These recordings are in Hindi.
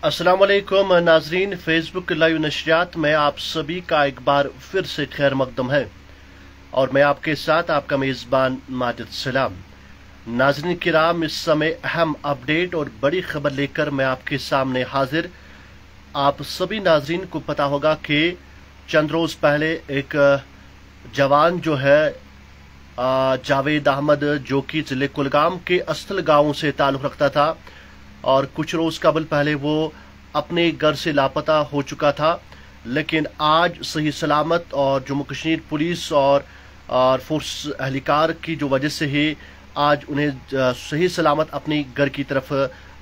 अस्सलाम वालेकुम नाजरीन, फेसबुक लाइव नशरियात में आप सभी का एक बार फिर से खैर मकदम है और मैं आपके साथ आपका मेज़बान माजिद सलाम। नाजरीन किराम, इस समय अहम अपडेट और बड़ी खबर लेकर मैं आपके सामने हाजिर। आप सभी नाजरीन को पता होगा कि चंद रोज़ पहले एक जवान जो है जावेद अहमद, जो कि जिले कुलगाम के अस्तल गांव से ताल्लुक़ रखता था और कुछ रोज़ कबल पहले वो अपने घर से लापता हो चुका था, लेकिन आज सही सलामत और जम्मू कश्मीर पुलिस और फोर्स एहलकार की जो वजह से ही आज उन्हें सही सलामत अपनी घर की तरफ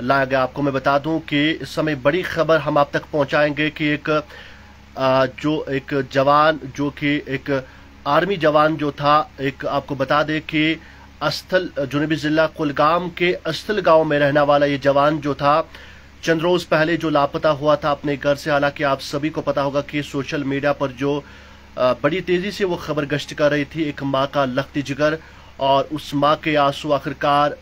लाया गया। आपको मैं बता दूं कि इस समय बड़ी खबर हम आप तक पहुंचाएंगे कि एक जवान, जो कि एक आर्मी जवान जो था, एक आपको बता दें कि अस्थल जुनूबी जिला कुलगाम के अस्थल गांव में रहने वाला ये जवान जो था, चंद रोज पहले जो लापता हुआ था अपने घर से। हालांकि आप सभी को पता होगा कि सोशल मीडिया पर जो बड़ी तेजी से वो खबर गश्त कर रही थी, एक माँ का लख्ती जिगर और उस माँ के आंसू आखिरकार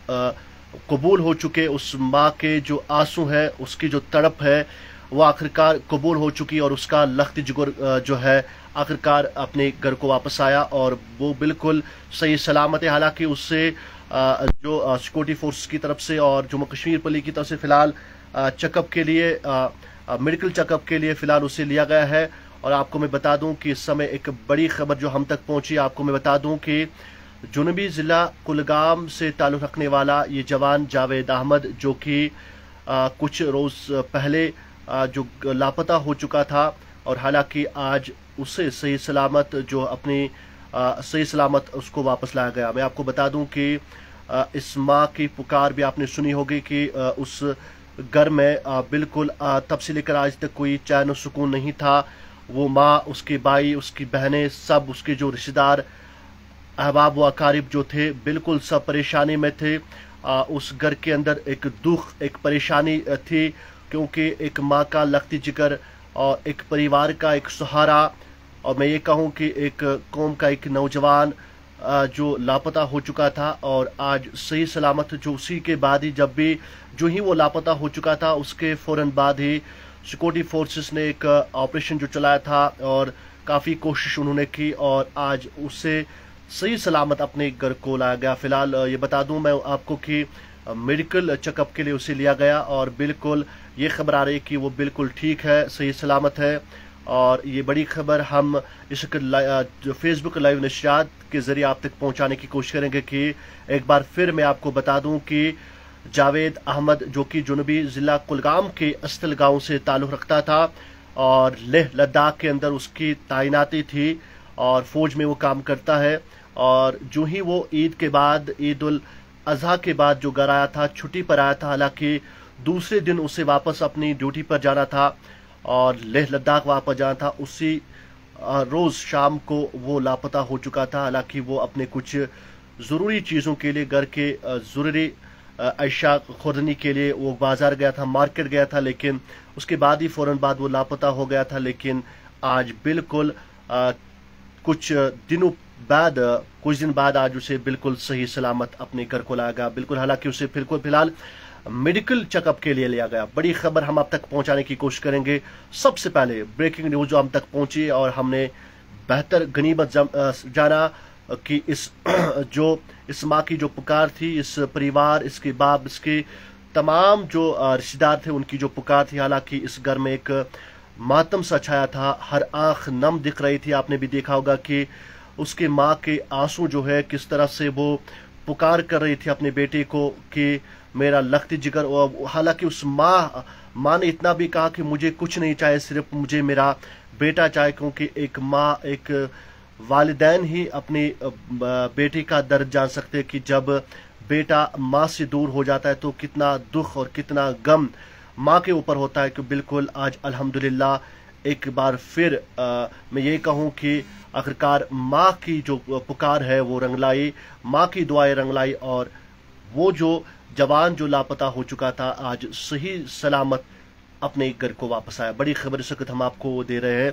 कबूल हो चुके। उस माँ के जो आंसू है, उसकी जो तड़प है, वो आखिरकार कबूल हो चुकी और उसका लख्ती जिगर जो है आखिरकार अपने घर को वापस आया और वो बिल्कुल सही सलामत है। हालांकि उससे जो सिक्योरिटी फोर्स की तरफ से और जम्मू कश्मीर पुलिस की तरफ से फिलहाल चेकअप के लिए, मेडिकल चेकअप के लिए फिलहाल उसे लिया गया है। और आपको मैं बता दूं कि इस समय एक बड़ी खबर जो हम तक पहुंची, आपको मैं बता दूं कि जुनूबी जिला कुलगाम से ताल्लुक़ रखने वाला ये जवान जावेद अहमद, जो कि कुछ रोज़ पहले जो लापता हो चुका था और हालांकि आज उसे सही सलामत जो अपनी सही सलामत उसको वापस लाया गया। मैं आपको बता दूं कि इस माँ की पुकार भी आपने सुनी होगी कि उस घर में बिल्कुल तब से लेकर आज तक कोई चैन और सुकून नहीं था। वो माँ, उसके भाई, उसकी बहनें, सब उसके जो रिश्तेदार अहबाब व अकारिब जो थे, बिल्कुल सब परेशानी में थे। उस घर के अंदर एक दुख, एक परेशानी थी, क्योंकि एक माँ का लख्ती जिगर और एक परिवार का एक सहारा, और मैं ये कहूँ कि एक कौम का एक नौजवान जो लापता हो चुका था और आज सही सलामत, जो उसी के बाद ही जो ही वो लापता हो चुका था, उसके फ़ौरन बाद ही सिक्योरिटी फोर्सेस ने एक ऑपरेशन जो चलाया था और काफ़ी कोशिश उन्होंने की और आज उसे सही सलामत अपने घर को लाया गया। फिलहाल ये बता दूं मैं आपको कि मेडिकल चेकअप के लिए उसे लिया गया और बिल्कुल ये खबर आ रही है कि वो बिल्कुल ठीक है, सही सलामत है। और ये बड़ी खबर हम इस जो फेसबुक लाइव नशरियात के जरिए आप तक पहुंचाने की कोशिश करेंगे कि एक बार फिर मैं आपको बता दूं कि जावेद अहमद, जो कि जुनूबी जिला कुलगाम के अस्तल गांव से ताल्लुक़ रखता था और लेह लद्दाख के अंदर उसकी तैनाती थी और फौज में वो काम करता है, और जो ही वो ईद के बाद, ईद उल अजहा के बाद जो घर आया था, छुट्टी पर आया था, हालांकि दूसरे दिन उसे वापस अपनी ड्यूटी पर जाना था और लेह लद्दाख वापस जाना था। उसी रोज़ शाम को वो लापता हो चुका था। हालांकि वो अपने कुछ ज़रूरी चीज़ों के लिए, घर के ज़रूरी अशिया खुरदनी के लिए वो बाज़ार गया था, मार्केट गया था, लेकिन उसके बाद ही फ़ौरन बाद वो लापता हो गया था। लेकिन आज बिल्कुल कुछ दिन बाद आज उसे बिल्कुल सही सलामत अपने घर को लाया गया। बिल्कुल, हालांकि उसे फिलहाल मेडिकल चेकअप के लिए लिया गया। बड़ी खबर हम आप तक पहुंचाने की कोशिश करेंगे। सबसे पहले ब्रेकिंग न्यूज जो हम तक पहुंची और हमने बेहतर गनीमत जाना कि इस माँ की जो पुकार थी, इस परिवार, इसके बाप, इसके तमाम जो रिश्तेदार थे, उनकी जो पुकार थी। हालांकि इस घर में एक मातम सा छाया था, हर आंख नम दिख रही थी। आपने भी देखा होगा कि उसके माँ के आंसू जो है किस तरह से वो पुकार कर रही थी अपने बेटे को कि मेरा लख्ती जिगर। हालांकि उस माँ ने इतना भी कहा कि मुझे कुछ नहीं चाहिए, सिर्फ मुझे मेरा बेटा चाहिए, क्योंकि एक माँ, एक वालिदैन ही अपनी बेटी का दर्द जान सकते कि जब बेटा माँ से दूर हो जाता है तो कितना दुख और कितना गम माँ के ऊपर होता है। कि बिल्कुल आज अल्हम्दुलिल्लाह एक बार फिर मैं ये कहूँ कि आखिरकार माँ की जो पुकार है वो रंग लाई, माँ की दुआएं रंग लाई और वो जो जवान जो लापता हो चुका था आज सही सलामत अपने घर को वापस आया। बड़ी खबर इस वक्त हम आपको दे रहे हैं।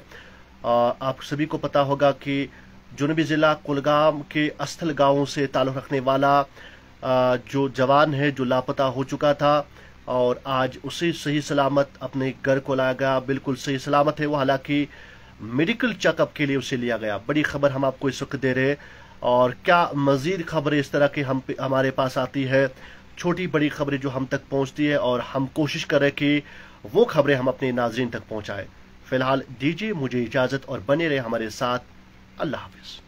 आप सभी को पता होगा कि जुनूबी जिला कुलगाम के अस्थल गांव से ताल्लुक़ रखने वाला जो जवान है, जो लापता हो चुका था, और आज उसे सही सलामत अपने घर को लाया गया। बिल्कुल सही सलामत है वो, हालांकि मेडिकल चेकअप के लिए उसे लिया गया। बड़ी खबर हम आपको इस वक्त दे रहे हैं। और क्या मजीद खबरें इस तरह की हमारे पास आती है, छोटी बड़ी खबरें जो हम तक पहुंचती है, और हम कोशिश करें कि वो खबरें हम अपने नाज़रीन तक पहुंचाएं। फिलहाल दीजिए मुझे इजाजत और बने रहे हमारे साथ। अल्लाह हाफिज।